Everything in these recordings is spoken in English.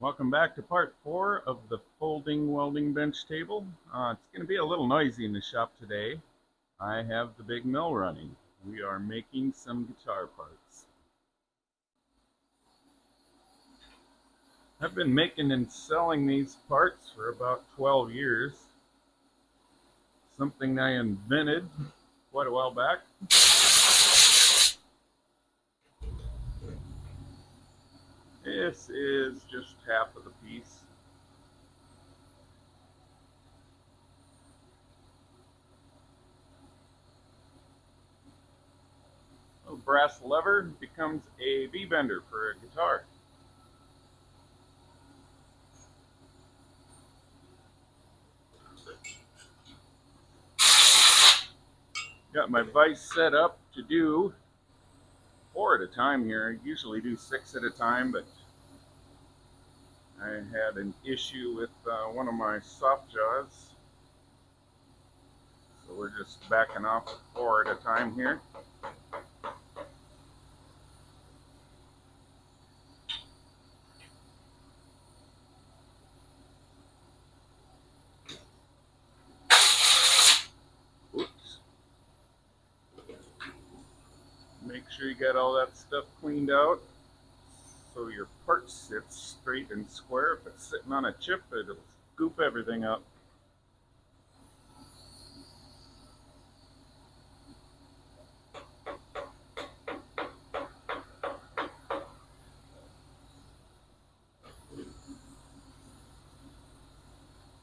Welcome back to part 4 of the folding welding bench table. It's going to be a little noisy in the shop today. I have the big mill running. We are making some guitar parts. I've been making and selling these parts for about 12 years. Something I invented quite a while back. This is just half of the piece. A brass lever becomes a V-bender for a guitar. Got my vise set up to do 4 at a time here. I usually do 6 at a time, but I had an issue with one of my soft jaws, so we're just backing off 4 at a time here. Oops. Make sure you got all that stuff cleaned out so your part sits straight and square. If it's sitting on a chip, it'll scoop everything up.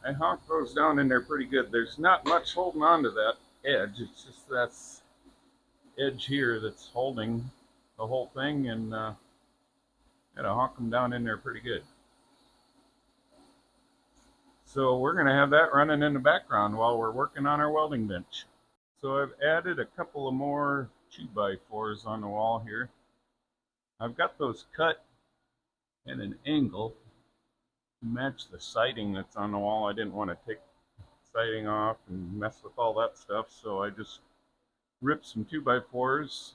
I honk those down in there pretty good. There's not much holding on to that edge. It's just that edge here that's holding the whole thing, and gotta honk them down in there pretty good. So we're gonna have that running in the background while we're working on our welding bench. So I've added a couple of more 2x4s on the wall here. I've got those cut at an angle to match the siding that's on the wall. I didn't want to take siding off and mess with all that stuff, so I just ripped some 2x4s,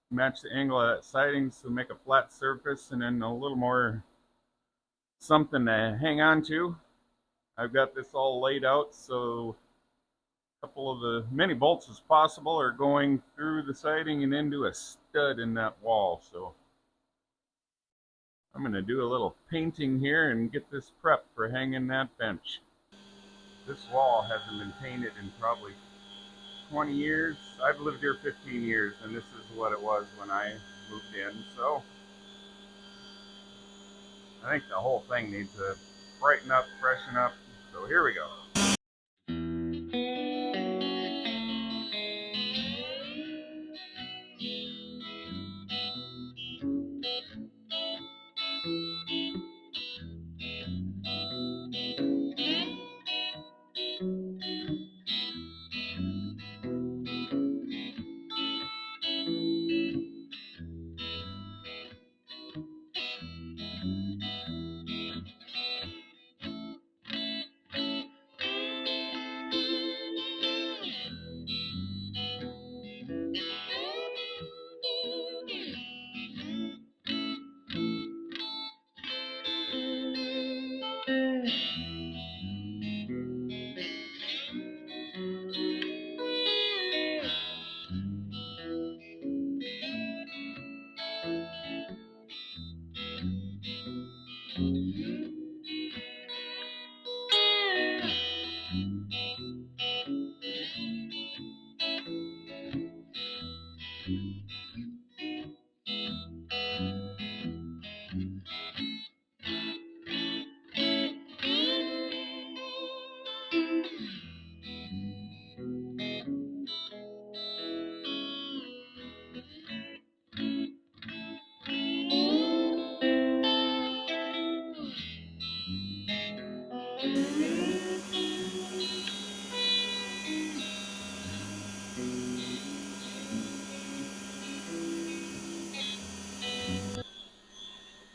match the angle of that siding so make a flat surface and then a little more something to hang on to. I've got this all laid out so a couple of the many bolts as possible are going through the siding and into a stud in that wall. So I'm going to do a little painting here and get this prepped for hanging that bench. This wall hasn't been painted in probably 20 years. I've lived here 15 years, and this is what it was when I moved in. So I think the whole thing needs to brighten up, freshen up. So here we go.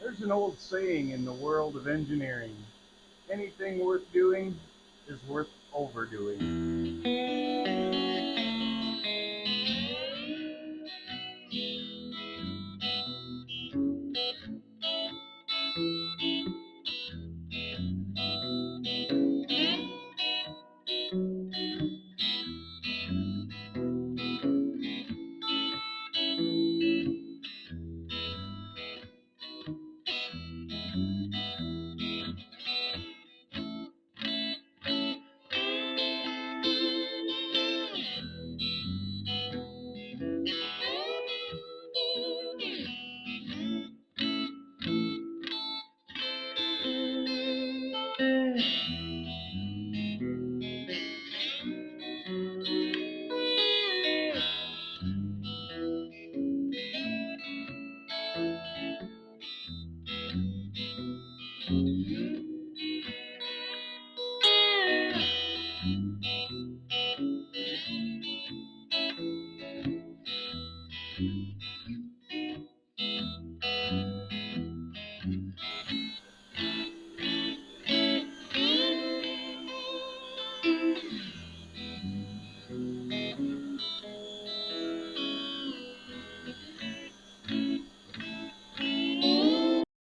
There's an old saying in the world of engineering: anything worth doing is worth overdoing.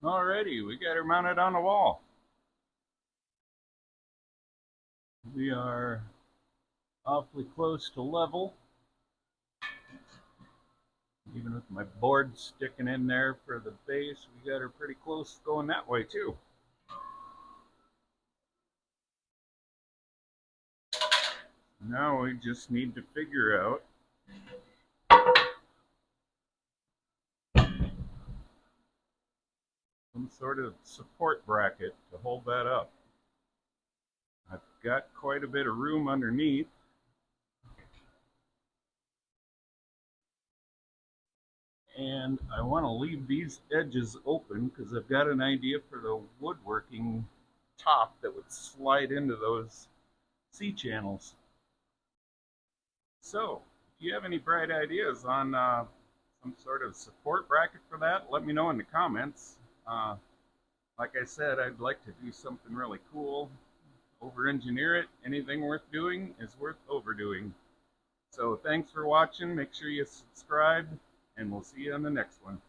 Alrighty, we got her mounted on the wall. We are awfully close to level, even with my board sticking in there for the base. We got her pretty close going that way too. Now we just need to figure out some sort of support bracket to hold that up. I've got quite a bit of room underneath, and I want to leave these edges open because I've got an idea for the woodworking top that would slide into those C-channels. So, if you have any bright ideas on some sort of support bracket for that, let me know in the comments. Like I said, I'd like to do something really cool, over-engineer it. Anything worth doing is worth overdoing. So thanks for watching. Make sure you subscribe, and we'll see you on the next one.